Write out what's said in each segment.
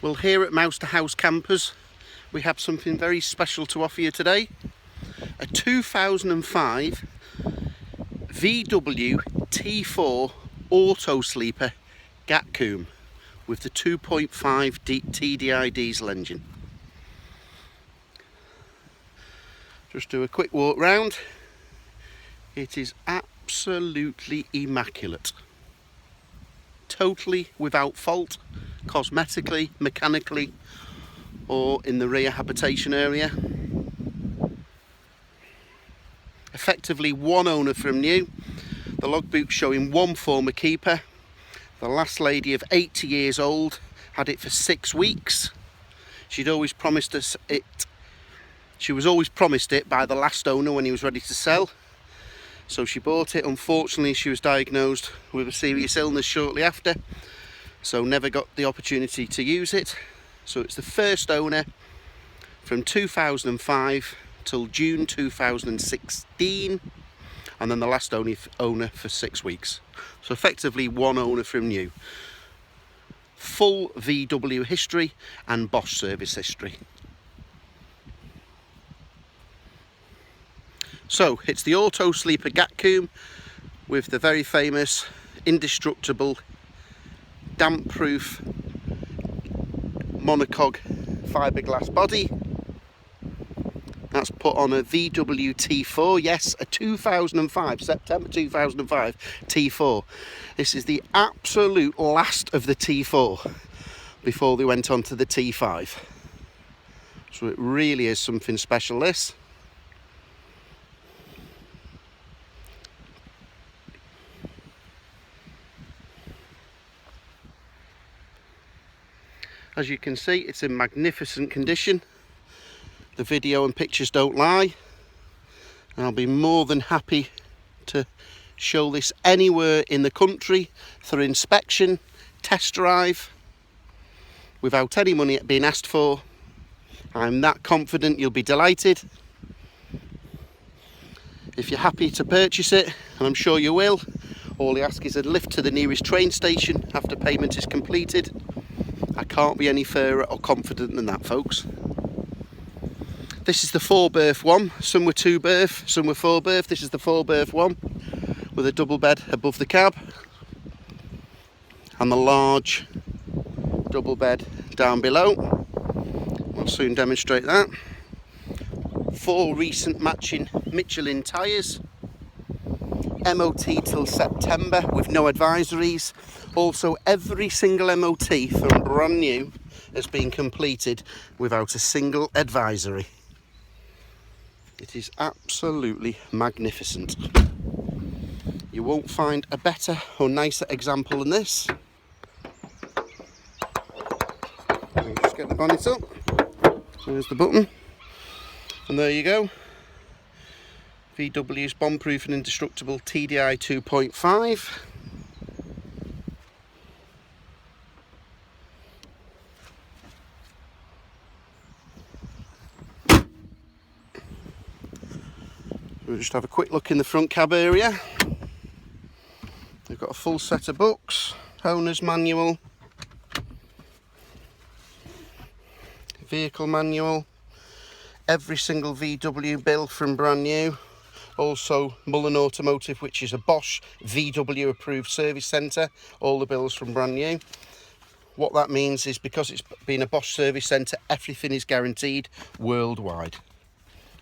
Well, here at Mouse to House Campers, we have something very special to offer you today. A 2005 VW T4 Autosleeper Gatcombe with the 2.5 TDI diesel engine. Just do a quick walk round. It is absolutely immaculate. Totally without fault, cosmetically, mechanically, or in the rear habitation area. Effectively one owner from new. The logbook showing one former keeper. The last lady of 80 years old had it for 6 weeks. She'd always promised us it. She was always promised it by the last owner when he was ready to sell. So she bought it. Unfortunately, she was diagnosed with a serious illness shortly after, so never got the opportunity to use it. So it's the first owner from 2005 till June 2016, and then the last owner for 6 weeks. So effectively one owner from new. Full VW history and Bosch service history. So it's the Autosleeper Gatcombe with the very famous indestructible damp-proof monocoque fiberglass body. That's put on a VW T4, yes, a 2005, September 2005 T4. This is the absolute last of the T4 before they went on to the T5. So it really is something special, this. As you can see, it's in magnificent condition. The video and pictures don't lie. And I'll be more than happy to show this anywhere in the country for inspection, test drive, without any money being asked for. I'm that confident you'll be delighted. If you're happy to purchase it, and I'm sure you will, all you ask is a lift to the nearest train station after payment is completed. I can't be any fairer or confident than that, folks. This is the 4-berth one. Some were 2-berth, some were 4-berth. This is the 4-berth one with a double bed above the cab and the large double bed down below. I'll soon demonstrate that. 4 recent matching Michelin tyres. MOT till September with no advisories. Also, every single MOT from brand new has been completed without a single advisory. It is absolutely magnificent. You won't find a better or nicer example than this. Just get the bonnet up. There's the button. And there you go. VW's bomb-proof and indestructible TDI 2.5. We'll just have a quick look in the front cab area. They've got a full set of books, owner's manual, vehicle manual, every single VW bill from brand new. Also Mullen Automotive, which is a Bosch VW approved service centre, all the bills from brand new. What that means is because it's been a Bosch service centre, everything is guaranteed worldwide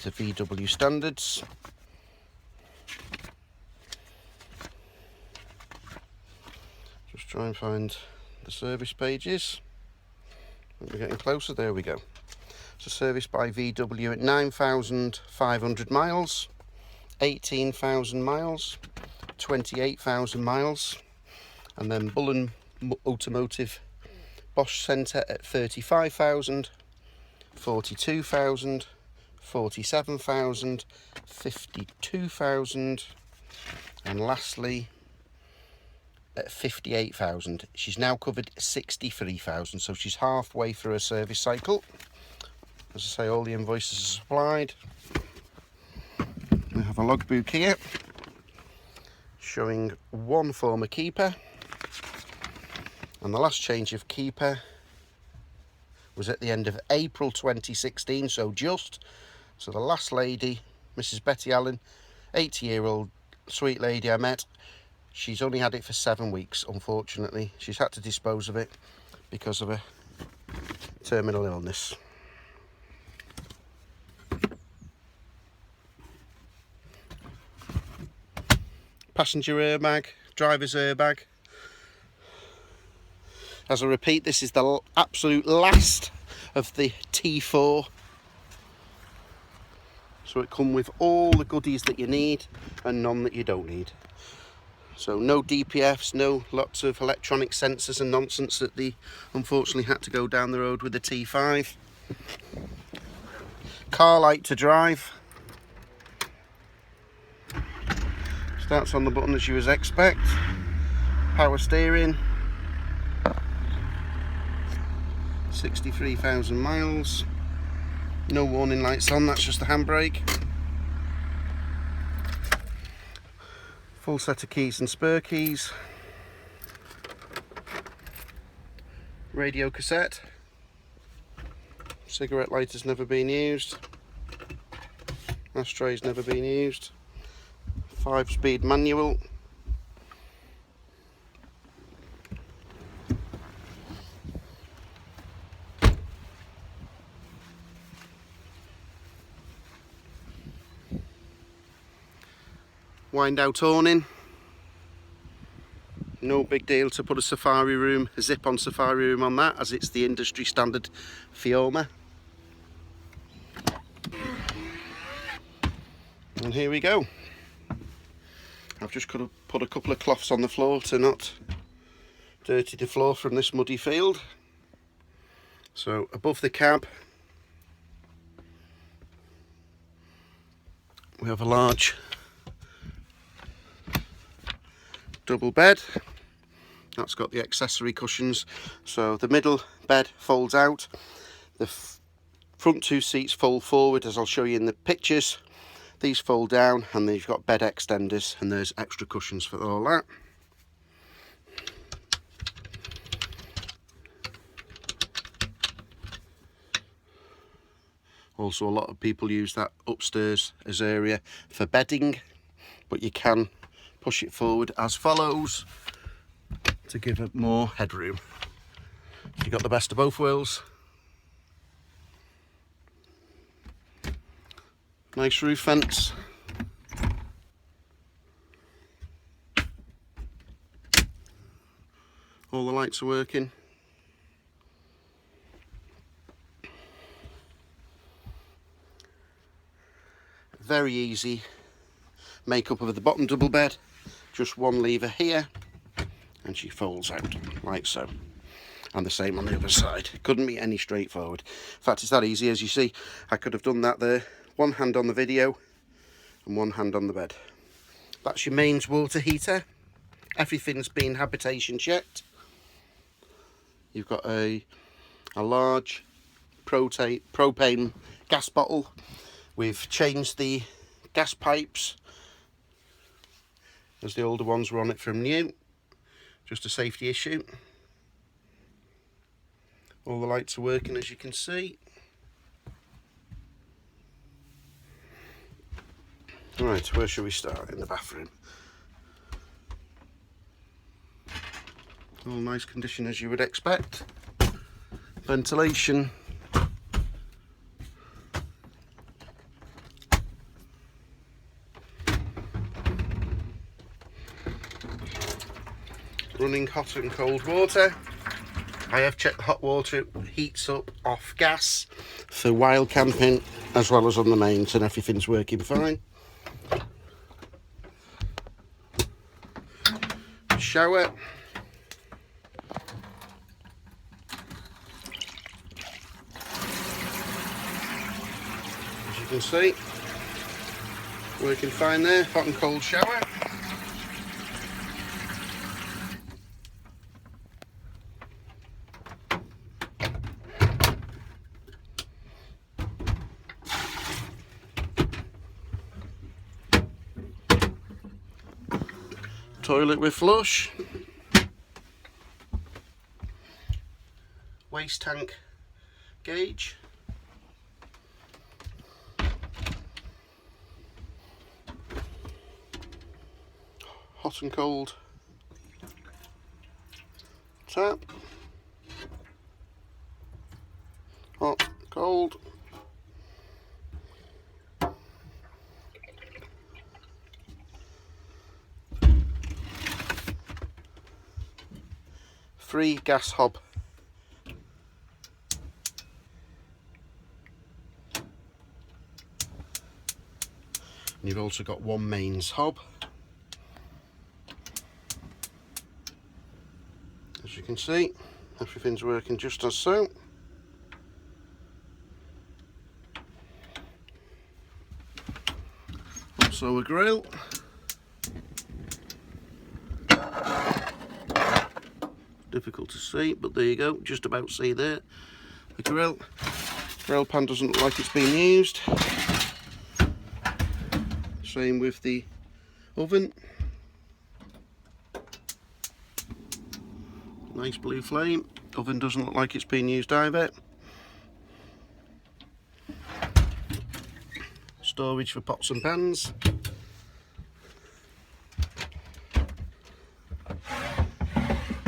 to VW standards. Just try and find the service pages. We're getting closer, there we go. So serviced by VW at 9,500 miles. 18,000 miles, 28,000 miles, and then Mullen Automotive Bosch Centre at 35,000, 42,000, 47,000, 52,000, and lastly at 58,000. She's now covered 63,000, so she's halfway through her service cycle. As I say, all the invoices are supplied. We have a logbook here showing one former keeper, and the last change of keeper was at the end of April 2016, so just. So the last lady, Mrs. Betty Allen, 80-year-old sweet lady I met, she's only had it for 7 weeks, unfortunately. She's had to dispose of it because of a terminal illness. Passenger airbag, driver's airbag. As I repeat, this is the absolute last of the T4. So it comes with all the goodies that you need and none that you don't need. So no DPFs, no lots of electronic sensors and nonsense that they unfortunately had to go down the road with the T5. Car light to drive. Starts on the button as you would expect. Power steering. 63,000 miles. No warning lights on, that's just the handbrake. Full set of keys and spare keys. Radio cassette. Cigarette lighter's never been used. Ashtray's never been used. 5-speed manual. Wind out awning. No big deal to put a safari room, a zip-on safari room on that, as it's the industry standard Fioma. And here we go. I've just got to put a couple of cloths on the floor to not dirty the floor from this muddy field. So above the cab we have a large double bed. That's got the accessory cushions. So the middle bed folds out. The front 2 seats fold forward, as I'll show you in the pictures. These fold down, and then you've got bed extenders, and there's extra cushions for all that. Also, a lot of people use that upstairs as area for bedding, but you can push it forward as follows to give it more headroom. You've got the best of both worlds. Nice roof vents. All the lights are working. Very easy makeup of the bottom double bed. Just one lever here and she folds out like so. And the same on the other side. Couldn't be any straightforward. In fact, it's that easy. As you see, I could have done that there. One hand on the video and one hand on the bed. That's your mains water heater. Everything's been habitation checked. You've got a large propane gas bottle. We've changed the gas pipes, as the older ones were on it from new. Just a safety issue. All the lights are working, as you can see. Right, where should we start? In the bathroom. All nice condition as you would expect. Ventilation. Running hot and cold water. I have checked the hot water, it heats up off gas for wild camping as well as on the mains, and everything's working fine. Shower. As you can see, working fine there, hot and cold shower. Toilet with flush. Waste tank gauge. Hot and cold tap. Hot, cold. Free gas hob. And you've also got one mains hob. As you can see, everything's working just as so. Also a grill. Difficult to see, but there you go, just about see there. The grill. Grill pan doesn't look like it's been used. Same with the oven. Nice blue flame. Oven doesn't look like it's been used either. Storage for pots and pans.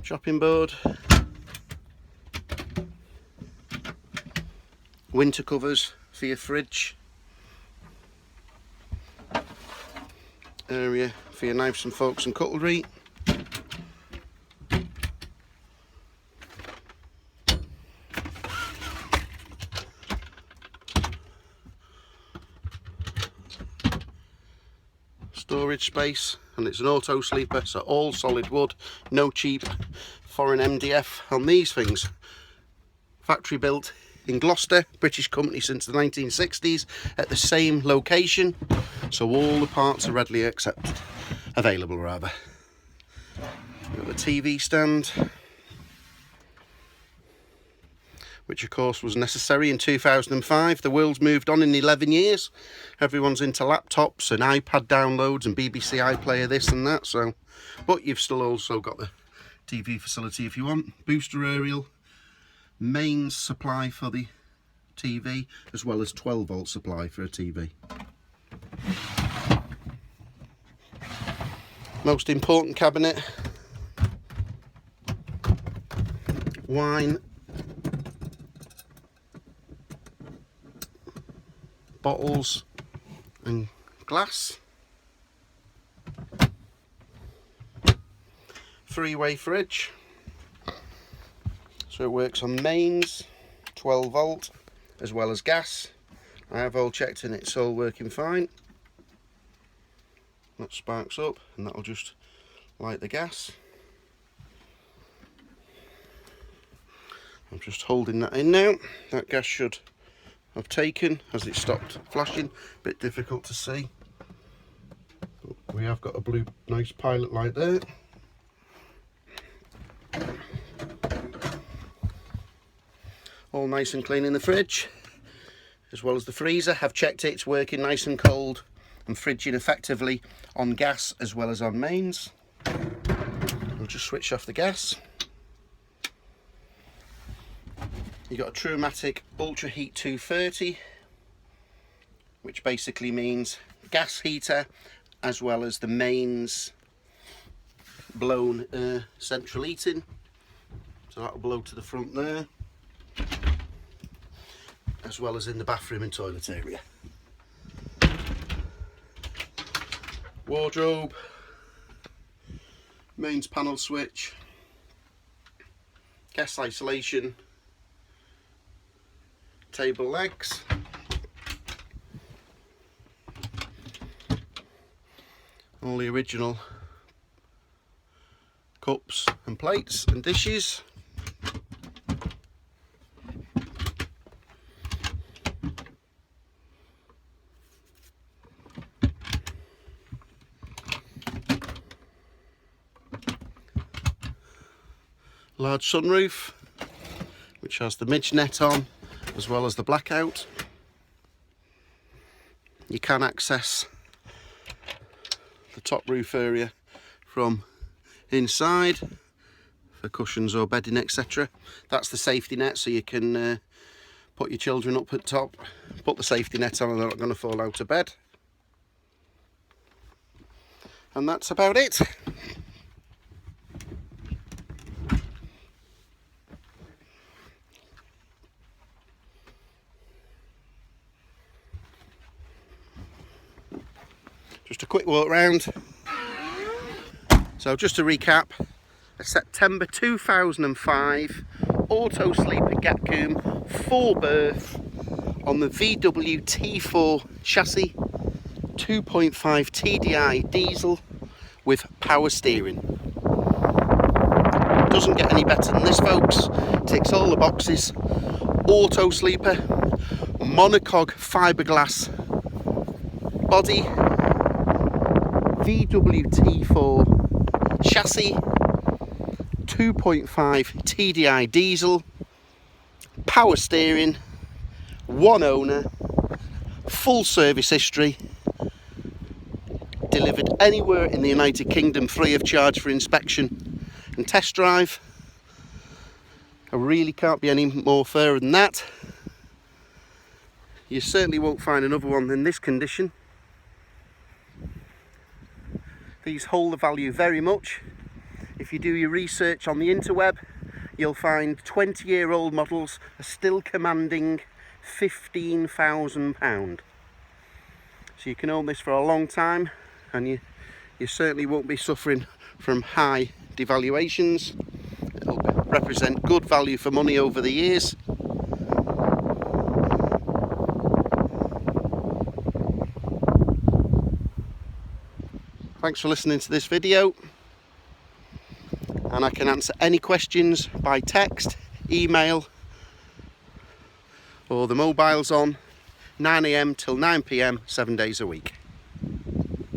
Chopping board. Winter covers for your fridge. Area for your knives and forks and cutlery. Storage space, and it's an Autosleeper, so all solid wood, no cheap foreign MDF on these things. Factory built in Gloucester, British company since the 1960s, at the same location, so all the parts are readily available rather. We've got the TV stand, which of course was necessary in 2005. The world's moved on in 11 years. Everyone's into laptops and iPad downloads and BBC iPlayer this and that, so, but you've still also got the TV facility if you want. Booster aerial, mains supply for the TV, as well as 12 volt supply for a TV. Most important cabinet, wine, bottles and glass. Three-way fridge, so it works on mains, 12 volt as well as gas. I have all checked and it's all working fine. That sparks up and that'll just light the gas. I'm just holding that in now. That gas should have taken as it stopped flashing. Bit difficult to see. But we have got a blue nice pilot light there. All nice and clean in the fridge, as well as the freezer. Have checked it, it's working nice and cold and fridging effectively on gas as well as on mains. We'll just switch off the gas. You've got a Trumatic Ultra Heat 230, which basically means gas heater as well as the mains blown central heating. So that'll blow to the front there, as well as in the bathroom and toilet area. Wardrobe, mains panel switch, gas isolation, table legs, all the original cups and plates and dishes. Large sunroof, which has the midge net on as well as the blackout. You can access the top roof area from inside for cushions or bedding, etc. That's the safety net, so you can Put your children up at top, put the safety net on and they're not going to fall out of bed. And that's about it. Just a quick walk round. So just to recap, a September 2005 Autosleeper Gatcombe 4-berth on the VW T4 chassis, 2.5 TDI diesel with power steering. Doesn't get any better than this, folks. Ticks all the boxes. Autosleeper, monocog fiberglass body, VW T4 chassis, 2.5 TDI diesel, power steering, one owner, full service history, delivered anywhere in the United Kingdom free of charge for inspection and test drive. I really can't be any more fairer than that. You certainly won't find another one in this condition. These hold the value very much. If you do your research on the interweb, you'll find 20-year-old models are still commanding £15,000. So you can own this for a long time, and you certainly won't be suffering from high devaluations. It'll represent good value for money over the years. Thanks for listening to this video, and I can answer any questions by text, email, or the mobile's on 9 AM till 9 PM 7 days a week.